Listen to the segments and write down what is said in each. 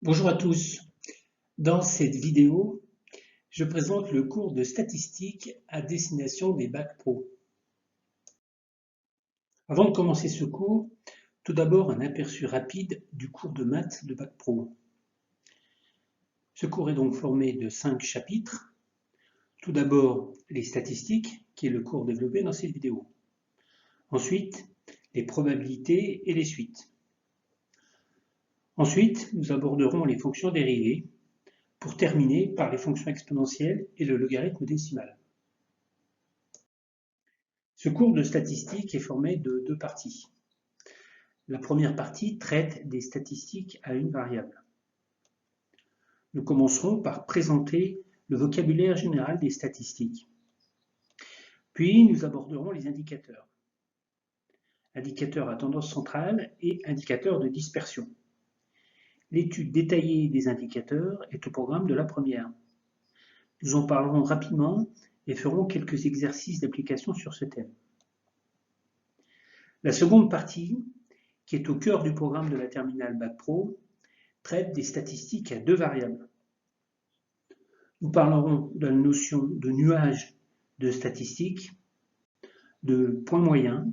Bonjour à tous. Dans cette vidéo, je présente le cours de statistique à destination des bacs pro. Avant de commencer ce cours, tout d'abord un aperçu rapide du cours de maths de bac pro. Ce cours est donc formé de 5 chapitres. Tout d'abord, les statistiques, qui est le cours développé dans cette vidéo. Ensuite, les probabilités et les suites. Ensuite, nous aborderons les fonctions dérivées, pour terminer par les fonctions exponentielles et le logarithme décimal. Ce cours de statistique est formé de deux parties. La première partie traite des statistiques à une variable. Nous commencerons par présenter le vocabulaire général des statistiques. Puis nous aborderons les indicateurs. Indicateurs à tendance centrale et indicateurs de dispersion. L'étude détaillée des indicateurs est au programme de la première. Nous en parlerons rapidement et ferons quelques exercices d'application sur ce thème. La seconde partie, qui est au cœur du programme de la terminale Bac Pro, traite des statistiques à deux variables. Nous parlerons de la notion de nuage de statistiques, de point moyen,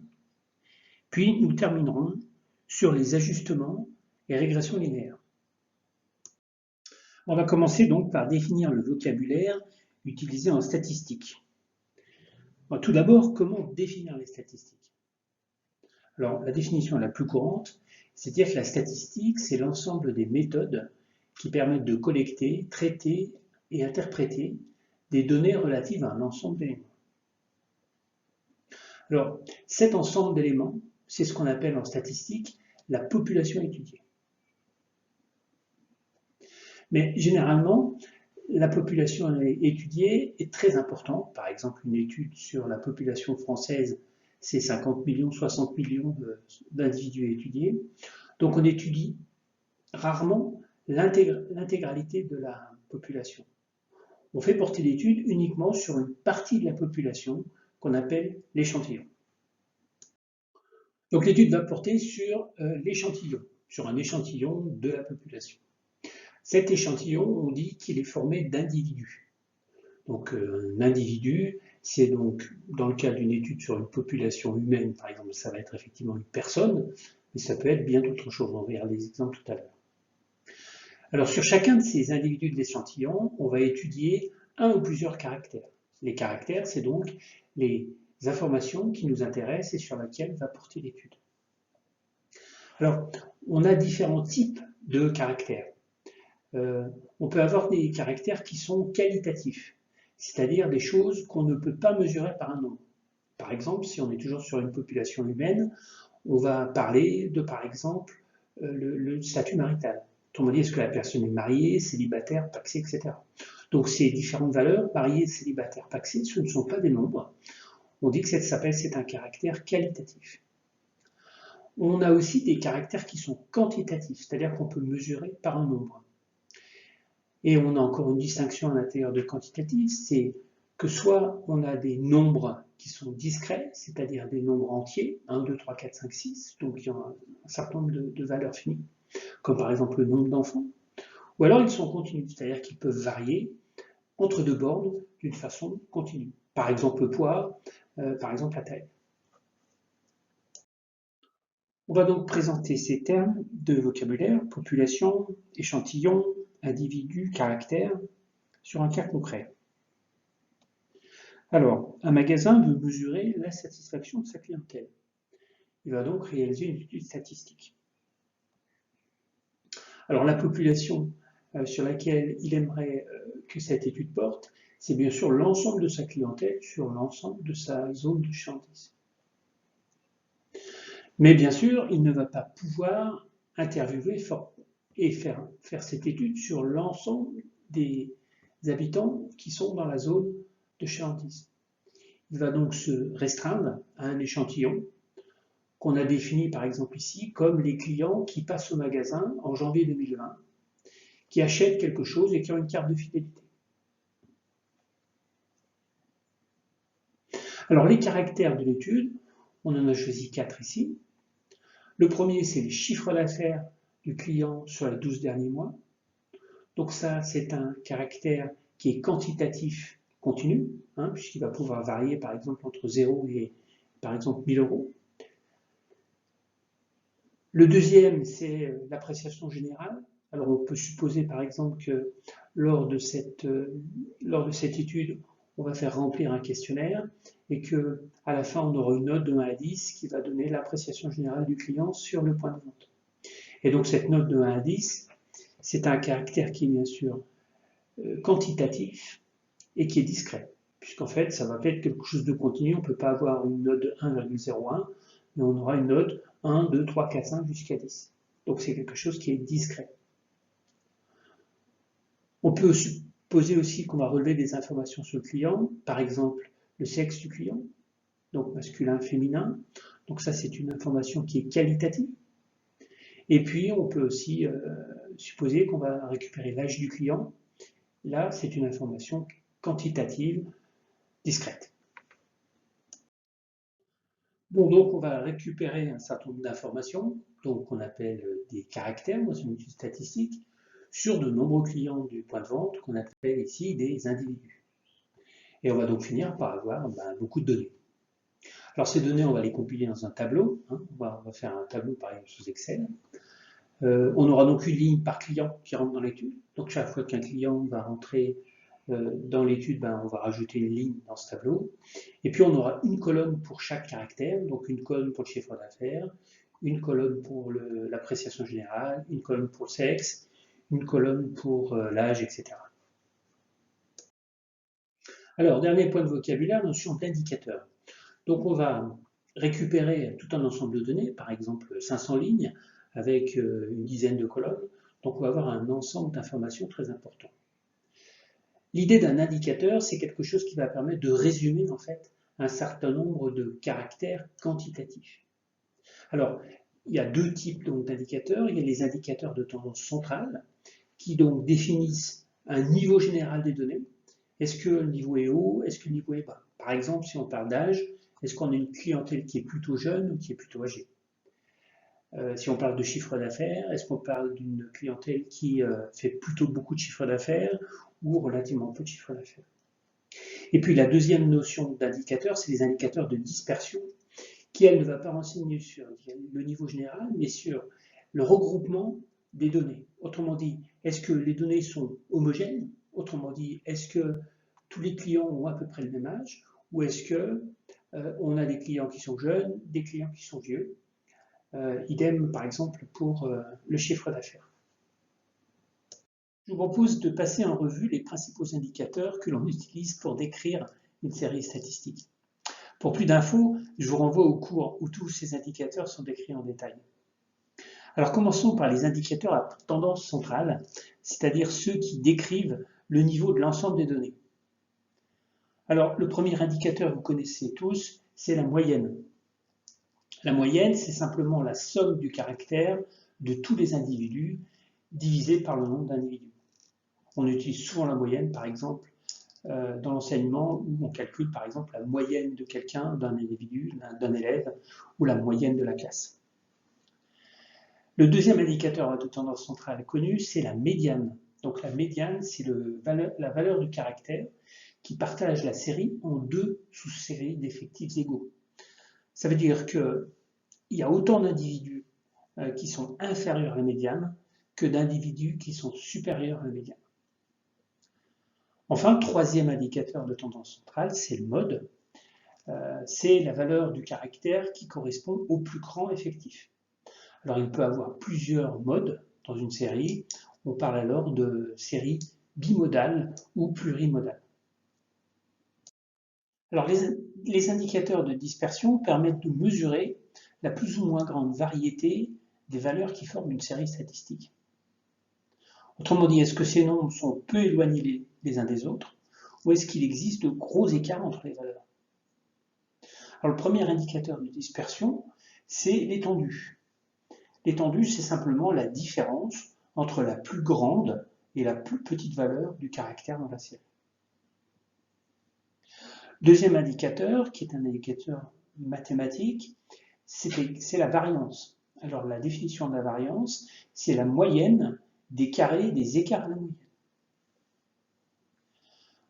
puis nous terminerons sur les ajustements et régressions linéaires. On va commencer donc par définir le vocabulaire utilisé en statistique. Tout d'abord, comment définir les statistiques? Alors, la définition la plus courante, c'est de dire que la statistique, c'est l'ensemble des méthodes qui permettent de collecter, traiter et interpréter des données relatives à un ensemble d'éléments. Alors, cet ensemble d'éléments, c'est ce qu'on appelle en statistique la population étudiée. Mais généralement, la population étudiée est très importante. Par exemple, une étude sur la population française, c'est 50 millions, 60 millions d'individus étudiés. Donc on étudie rarement l'intégralité de la population. On fait porter l'étude uniquement sur une partie de la population qu'on appelle l'échantillon. Donc l'étude va porter sur l'échantillon, sur un échantillon de la population. Cet échantillon, on dit qu'il est formé d'individus. Donc un individu, c'est donc, dans le cas d'une étude sur une population humaine, par exemple, ça va être effectivement une personne, mais ça peut être bien d'autres choses. On verra des exemples tout à l'heure. Alors sur chacun de ces individus de l'échantillon, on va étudier un ou plusieurs caractères. Les caractères, c'est donc les informations qui nous intéressent et sur lesquelles va porter l'étude. Alors, on a différents types de caractères. On peut avoir des caractères qui sont qualitatifs, c'est-à-dire des choses qu'on ne peut pas mesurer par un nombre. Par exemple, si on est toujours sur une population humaine, on va parler de, par exemple, le statut marital. Autrement dit, est-ce que la personne est mariée, célibataire, pacsée, etc. Donc ces différentes valeurs, mariée, célibataire, pacsée, ce ne sont pas des nombres. On dit que c'est un caractère qualitatif. On a aussi des caractères qui sont quantitatifs, c'est-à-dire qu'on peut mesurer par un nombre. Et on a encore une distinction à l'intérieur de quantitatif, c'est que soit on a des nombres qui sont discrets, c'est-à-dire des nombres entiers, 1, 2, 3, 4, 5, 6, donc il y a un certain nombre de valeurs finies, comme par exemple le nombre d'enfants, ou alors ils sont continus, c'est-à-dire qu'ils peuvent varier entre deux bornes d'une façon continue. Par exemple le poids, par exemple la taille. On va donc présenter ces termes de vocabulaire, population, échantillon, individu, caractère, sur un cas concret. Alors, un magasin veut mesurer la satisfaction de sa clientèle. Il va donc réaliser une étude statistique. Alors, la population sur laquelle il aimerait que cette étude porte, c'est bien sûr l'ensemble de sa clientèle sur l'ensemble de sa zone de chalandise. Mais bien sûr, il ne va pas pouvoir interviewer et faire cette étude sur l'ensemble des habitants qui sont dans la zone de chalandise. Il va donc se restreindre à un échantillon qu'on a défini par exemple ici comme les clients qui passent au magasin en janvier 2020, qui achètent quelque chose et qui ont une carte de fidélité. Alors les caractères de l'étude, on en a choisi 4 ici. Le premier, c'est les chiffres d'affaires du client sur les 12 derniers mois. Donc ça, c'est un caractère qui est quantitatif continu, hein, puisqu'il va pouvoir varier par exemple entre 0 et par exemple 1000 euros. Le deuxième, c'est l'appréciation générale. Alors on peut supposer par exemple que lors de cette étude, on va faire remplir un questionnaire et que à la fin on aura une note de 1 à 10 qui va donner l'appréciation générale du client sur le point de vente. Et donc cette note de 1 à 10, c'est un caractère qui est bien sûr quantitatif et qui est discret, puisqu'en fait ça va pas être quelque chose de continu, on ne peut pas avoir une note de 1,01, mais on aura une note 1, 2, 3, 4, 5 jusqu'à 10. Donc c'est quelque chose qui est discret. On peut supposer aussi qu'on va relever des informations sur le client, par exemple le sexe du client, donc masculin, féminin. Donc ça, c'est une information qui est qualitative. Et puis, on peut aussi supposer qu'on va récupérer l'âge du client. Là, c'est une information quantitative, discrète. Bon, donc on va récupérer un certain nombre d'informations, donc qu'on appelle des caractères dans une étude statistique, sur de nombreux clients du point de vente, qu'on appelle ici des individus. Et on va donc finir par avoir beaucoup de données. Alors ces données, on va les compiler dans un tableau, hein. On va faire un tableau par exemple sous Excel. On aura donc une ligne par client qui rentre dans l'étude. Donc chaque fois qu'un client va rentrer dans l'étude, on va rajouter une ligne dans ce tableau. Et puis on aura une colonne pour chaque caractère, donc une colonne pour le chiffre d'affaires, une colonne pour l'appréciation générale, une colonne pour le sexe, une colonne pour l'âge, etc. Alors, dernier point de vocabulaire, notion d'indicateur. Donc on va récupérer tout un ensemble de données, par exemple 500 lignes, avec une dizaine de colonnes. Donc on va avoir un ensemble d'informations très important. L'idée d'un indicateur, c'est quelque chose qui va permettre de résumer en fait un certain nombre de caractères quantitatifs. Alors, il y a deux types d'indicateurs. Il y a les indicateurs de tendance centrale qui donc définissent un niveau général des données. Est-ce que le niveau est haut? Est-ce que le niveau est bas? Par exemple, si on parle d'âge, est-ce qu'on a une clientèle qui est plutôt jeune ou qui est plutôt âgée? Si on parle de chiffre d'affaires, est-ce qu'on parle d'une clientèle qui fait plutôt beaucoup de chiffre d'affaires ou relativement peu de chiffre d'affaires? Et puis la deuxième notion d'indicateur, c'est les indicateurs de dispersion, qui elle ne va pas renseigner sur le niveau général, mais sur le regroupement des données. Autrement dit, est-ce que les données sont homogènes? Autrement dit, est-ce que tous les clients ont à peu près le même âge? Ou est-ce que on a des clients qui sont jeunes, des clients qui sont vieux? Idem, par exemple, pour le chiffre d'affaires. Je vous propose de passer en revue les principaux indicateurs que l'on utilise pour décrire une série statistique. Pour plus d'infos, je vous renvoie au cours où tous ces indicateurs sont décrits en détail. Alors commençons par les indicateurs à tendance centrale, c'est-à-dire ceux qui décrivent le niveau de l'ensemble des données. Alors le premier indicateur, vous connaissez tous, c'est la moyenne. La moyenne, c'est simplement la somme du caractère de tous les individus divisé par le nombre d'individus. On utilise souvent la moyenne, par exemple, dans l'enseignement, où on calcule, par exemple, la moyenne de quelqu'un, d'un individu, d'un élève, ou la moyenne de la classe. Le deuxième indicateur de tendance centrale connu, c'est la médiane. Donc la médiane, c'est la valeur du caractère qui partage la série en deux sous-séries d'effectifs égaux. Ça veut dire qu'il y a autant d'individus qui sont inférieurs à la médiane que d'individus qui sont supérieurs à la médiane. Enfin, le troisième indicateur de tendance centrale, c'est le mode. C'est la valeur du caractère qui correspond au plus grand effectif. Alors, il peut avoir plusieurs modes dans une série. On parle alors de série bimodale ou plurimodale. Alors, les indicateurs de dispersion permettent de mesurer la plus ou moins grande variété des valeurs qui forment une série statistique. Autrement dit, est-ce que ces nombres sont peu éloignés les uns des autres, ou est-ce qu'il existe de gros écarts entre les valeurs? Alors, le premier indicateur de dispersion, c'est l'étendue. L'étendue, c'est simplement la différence entre la plus grande et la plus petite valeur du caractère dans la série. Deuxième indicateur, qui est un indicateur mathématique, c'est la variance. Alors la définition de la variance, c'est la moyenne des carrés des écarts à la moyenne.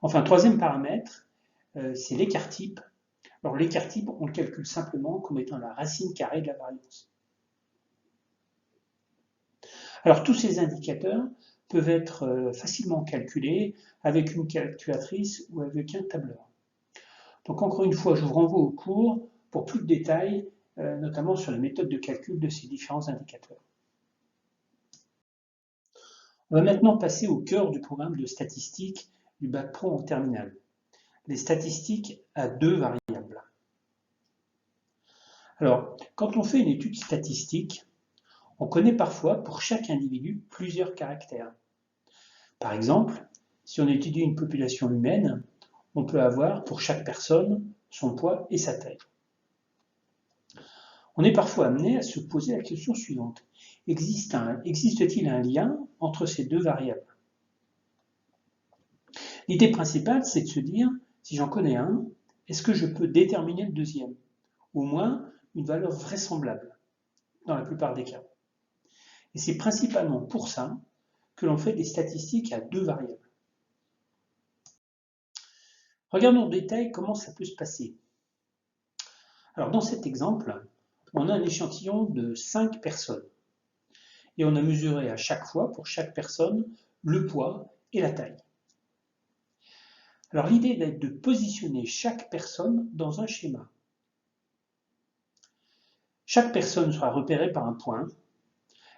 Enfin, troisième paramètre, c'est l'écart type. Alors l'écart type, on le calcule simplement comme étant la racine carrée de la variance. Alors tous ces indicateurs peuvent être facilement calculés avec une calculatrice ou avec un tableur. Donc encore une fois, je vous renvoie au cours pour plus de détails, notamment sur les méthodes de calcul de ces différents indicateurs. On va maintenant passer au cœur du programme de statistiques du Bac Pro en terminale, les statistiques à 2 variables. Alors, quand on fait une étude statistique, on connaît parfois pour chaque individu plusieurs caractères. Par exemple, si on étudie une population humaine, on peut avoir pour chaque personne son poids et sa taille. On est parfois amené à se poser la question suivante. Existe-t-il un lien entre ces deux variables? L'idée principale, c'est de se dire, si j'en connais un, est-ce que je peux déterminer le deuxième? Au moins, une valeur vraisemblable, dans la plupart des cas. Et c'est principalement pour ça que l'on fait des statistiques à 2 variables. Regardons en détail comment ça peut se passer. Alors dans cet exemple, on a un échantillon de 5 personnes. Et on a mesuré à chaque fois, pour chaque personne, le poids et la taille. Alors l'idée est de positionner chaque personne dans un schéma. Chaque personne sera repérée par un point.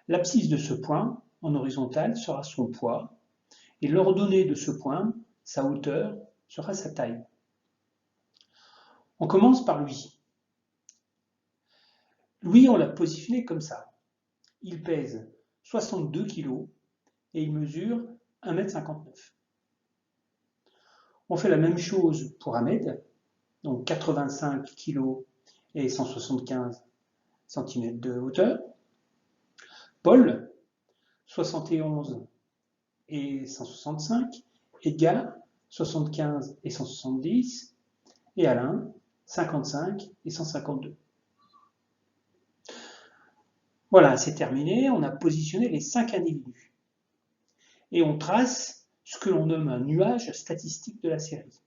L'abscisse de ce point, en horizontal, sera son poids. Et l'ordonnée de ce point, sa hauteur, sera sa taille. On commence par lui. Lui, on l'a positionné comme ça. Il pèse 62 kg et il mesure 1,59 m. On fait la même chose pour Ahmed, donc 85 kg et 175 cm de hauteur. Paul, 71 et 165. Edgar, 75 et 170. Et Alain, 55 et 152. Voilà, c'est terminé. On a positionné les 5 individus. Et on trace ce que l'on nomme un nuage statistique de la série.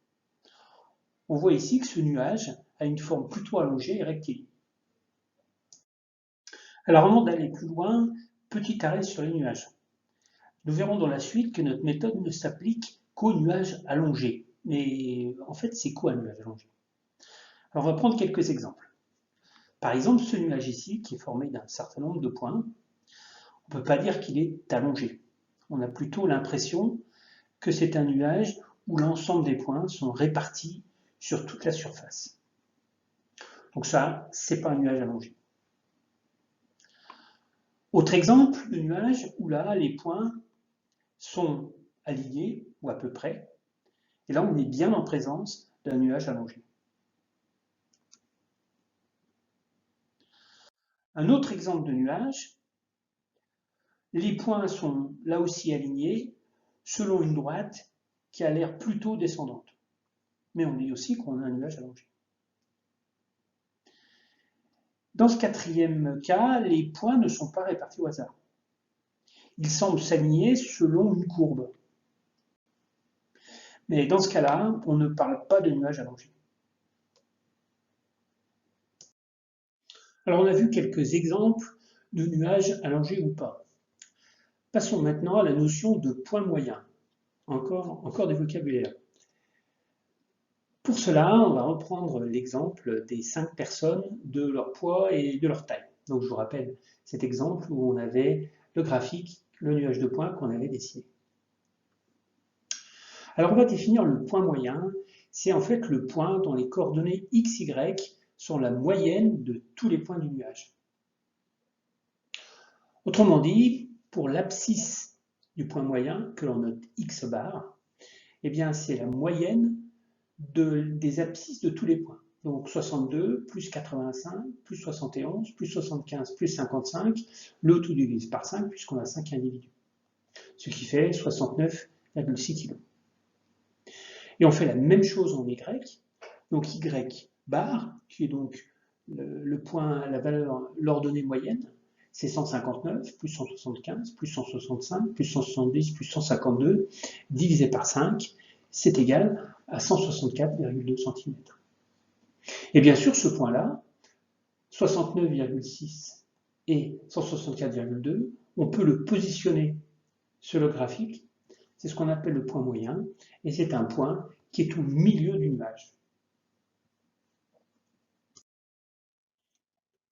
On voit ici que ce nuage a une forme plutôt allongée et rectiligne. Alors avant d'aller plus loin, petit arrêt sur les nuages. Nous verrons dans la suite que notre méthode ne s'applique qu'aux nuages allongés. Mais en fait, c'est quoi un nuage allongé? Alors on va prendre quelques exemples. Par exemple, ce nuage ici, qui est formé d'un certain nombre de points, on ne peut pas dire qu'il est allongé. On a plutôt l'impression que c'est un nuage où l'ensemble des points sont répartis sur toute la surface. Donc ça, c'est pas un nuage allongé. Autre exemple, le nuage où là, les points sont alignés, ou à peu près, et là, on est bien en présence d'un nuage allongé. Un autre exemple de nuage, les points sont là aussi alignés selon une droite qui a l'air plutôt descendante. Mais on dit aussi qu'on a un nuage allongé. Dans ce quatrième cas, les points ne sont pas répartis au hasard. Ils semblent s'aligner selon une courbe. Mais dans ce cas-là, on ne parle pas de nuage allongé. Alors on a vu quelques exemples de nuages allongés ou pas. Passons maintenant à la notion de point moyen. Encore des vocabulaires. Pour cela, on va reprendre l'exemple des 5 personnes, de leur poids et de leur taille. Donc je vous rappelle cet exemple où on avait le graphique, le nuage de points qu'on avait dessiné. Alors on va définir le point moyen. C'est en fait le point dont les coordonnées x, y sont la moyenne de tous les points du nuage. Autrement dit, pour l'abscisse du point moyen, que l'on note x bar, eh bien c'est la moyenne des abscisses de tous les points. Donc 62, plus 85, plus 71, plus 75, plus 55, le tout divise par 5 puisqu'on a 5 individus. Ce qui fait 69,6 kg. Et on fait la même chose en y. Donc y bar, qui est donc le point, la valeur, l'ordonnée moyenne, c'est 159, plus 175, plus 165, plus 170, plus 152, divisé par 5, c'est égal à 164,2 cm. Et bien sûr, ce point-là, 69,6 et 164,2, on peut le positionner sur le graphique. C'est ce qu'on appelle le point moyen, et c'est un point qui est au milieu du nuage.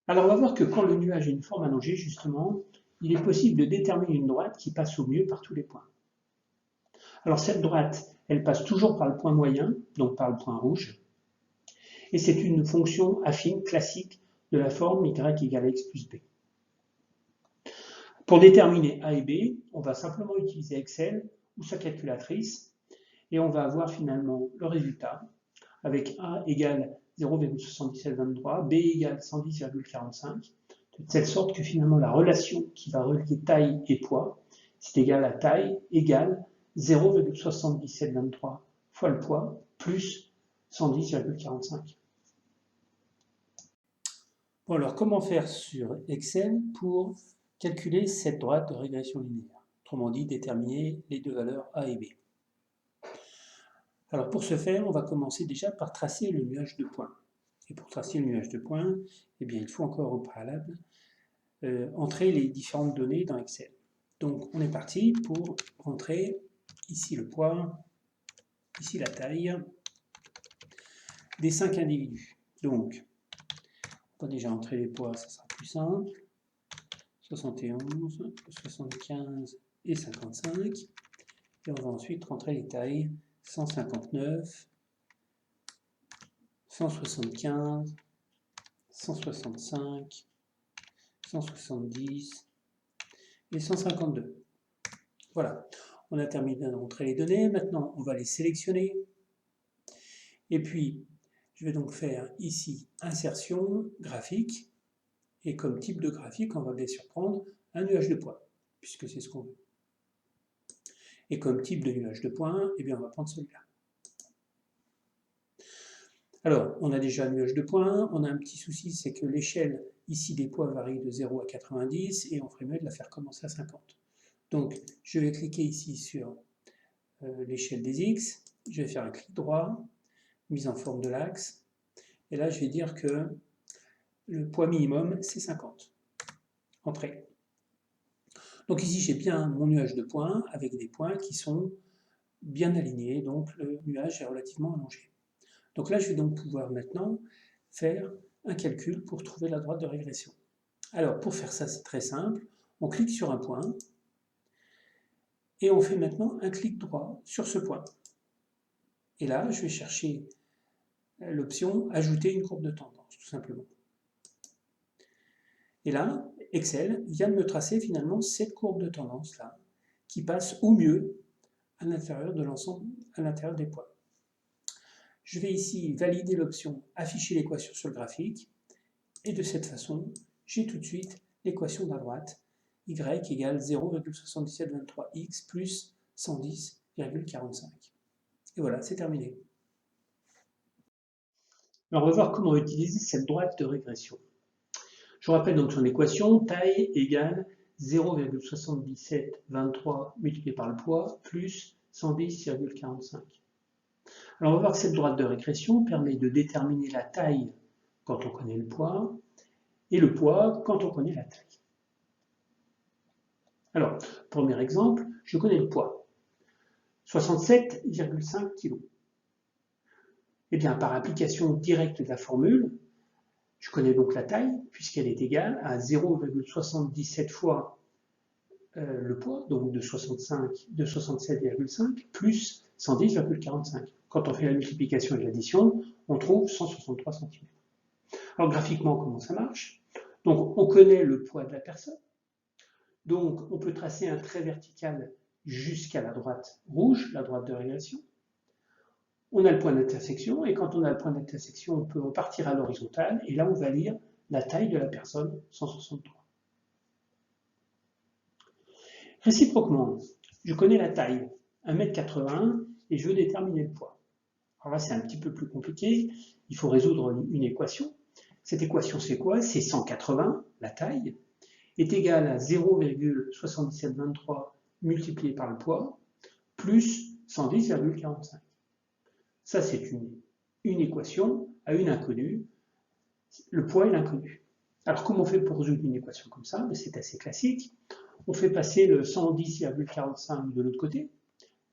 Alors on va voir que quand le nuage a une forme allongée, justement, il est possible de déterminer une droite qui passe au mieux par tous les points. Alors cette droite, elle passe toujours par le point moyen, donc par le point rouge, et c'est une fonction affine classique de la forme y égale x plus b. Pour déterminer a et b, on va simplement utiliser Excel ou sa calculatrice, et on va avoir finalement le résultat, avec a égale 0,7723, b égale 110,45, de telle sorte que finalement la relation qui va relier taille et poids, c'est égal à taille égale 0,7723 fois le poids plus 110,45. Bon, alors comment faire sur Excel pour calculer cette droite de régression linéaire? Autrement dit, déterminer les deux valeurs a et b. Alors pour ce faire, on va commencer déjà par tracer le nuage de points. Et pour tracer le nuage de points, eh bien, il faut encore au préalable entrer les différentes données dans Excel. Donc on est parti pour entrer ici le poids, ici la taille des 5 individus. Donc on va déjà entrer les poids, ça sera plus simple. 71, 75 et 55. Et on va ensuite rentrer les tailles 159, 175, 165, 170 et 152. Voilà, on a terminé d'entrer les données. Maintenant, on va les sélectionner. Et puis, je vais donc faire ici insertion graphique. Et comme type de graphique, on va bien sûr prendre un nuage de points, puisque c'est ce qu'on veut. Et comme type de nuage de points, eh bien, on va prendre celui-là. Alors, on a déjà un nuage de points, on a un petit souci, c'est que l'échelle ici des poids varie de 0 à 90 et on ferait mieux de la faire commencer à 50. Donc, je vais cliquer ici sur l'échelle des x, je vais faire un clic droit, mise en forme de l'axe, et là je vais dire que le poids minimum c'est 50. Entrée. Donc ici j'ai bien mon nuage de points avec des points qui sont bien alignés, donc le nuage est relativement allongé. Donc là je vais donc pouvoir maintenant faire un calcul pour trouver la droite de régression. Alors pour faire ça c'est très simple, on clique sur un point, et on fait maintenant un clic droit sur ce point. Et là, je vais chercher l'option « Ajouter une courbe de tendance », tout simplement. Et là, Excel vient de me tracer finalement cette courbe de tendance-là, qui passe au mieux à l'intérieur de l'ensemble, à l'intérieur des points. Je vais ici valider l'option « Afficher l'équation sur le graphique », et de cette façon, j'ai tout de suite l'équation de la droite, y égale 0,7723x plus 110,45. Et voilà, c'est terminé. Alors, on va voir comment utiliser cette droite de régression. Je vous rappelle donc son équation, taille égale 0,7723 multiplié par le poids plus 110,45. Alors, on va voir que cette droite de régression permet de déterminer la taille quand on connaît le poids et le poids quand on connaît la taille. Alors, premier exemple, je connais le poids, 67,5 kg. Eh bien, par application directe de la formule, je connais donc la taille, puisqu'elle est égale à 0,77 fois le poids, donc de 67,5 plus 110,45. Quand on fait la multiplication et l'addition, on trouve 163 cm. Alors graphiquement, comment ça marche? Donc on connaît le poids de la personne, donc on peut tracer un trait vertical jusqu'à la droite rouge, la droite de régression. On a le point d'intersection, et quand on a le point d'intersection, on peut repartir à l'horizontale, et là on va lire la taille de la personne, 163. Réciproquement, je connais la taille, 1,81 m, et je veux déterminer le poids. Alors là c'est un petit peu plus compliqué, il faut résoudre une équation. Cette équation c'est quoi? C'est 180, la taille, est égale à 0,7723 multiplié par le poids, plus 110,45. Ça, c'est une équation à une inconnue. Le poids est l'inconnu. Alors, comment on fait pour résoudre une équation comme ça? C'est assez classique. On fait passer le 110,45 de l'autre côté,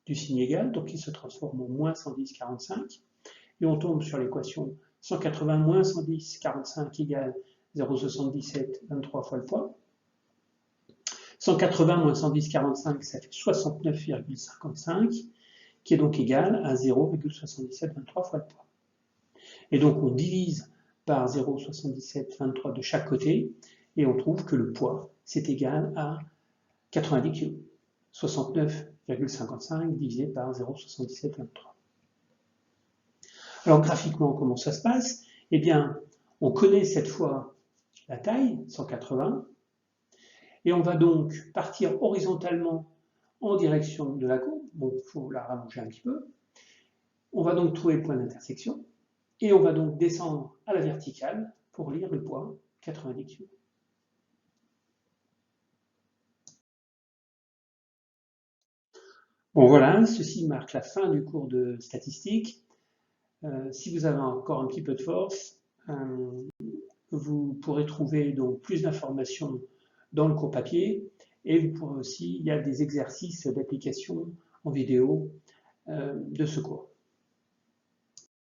du signe égal, donc il se transforme en moins 110,45. Et on tombe sur l'équation 180 moins 110,45 égale 0,77, 23 fois le poids. 180 moins 110,45, ça fait 69,55, qui est donc égal à 0,7723 fois le poids. Et donc on divise par 0,7723 de chaque côté, et on trouve que le poids, c'est égal à 90 kg. 69,55 divisé par 0,7723. Alors graphiquement, comment ça se passe? Eh bien, on connaît cette fois la taille, 180, et on va donc partir horizontalement en direction de la courbe. Bon, il faut la rallonger un petit peu. On va donc trouver le point d'intersection, et on va donc descendre à la verticale pour lire le poids, 90 kg. Bon voilà, ceci marque la fin du cours de statistique. Si vous avez encore un petit peu de force, vous pourrez trouver donc plus d'informations dans le cours papier, et vous pourrez aussi, il y a des exercices d'application en vidéo de ce cours.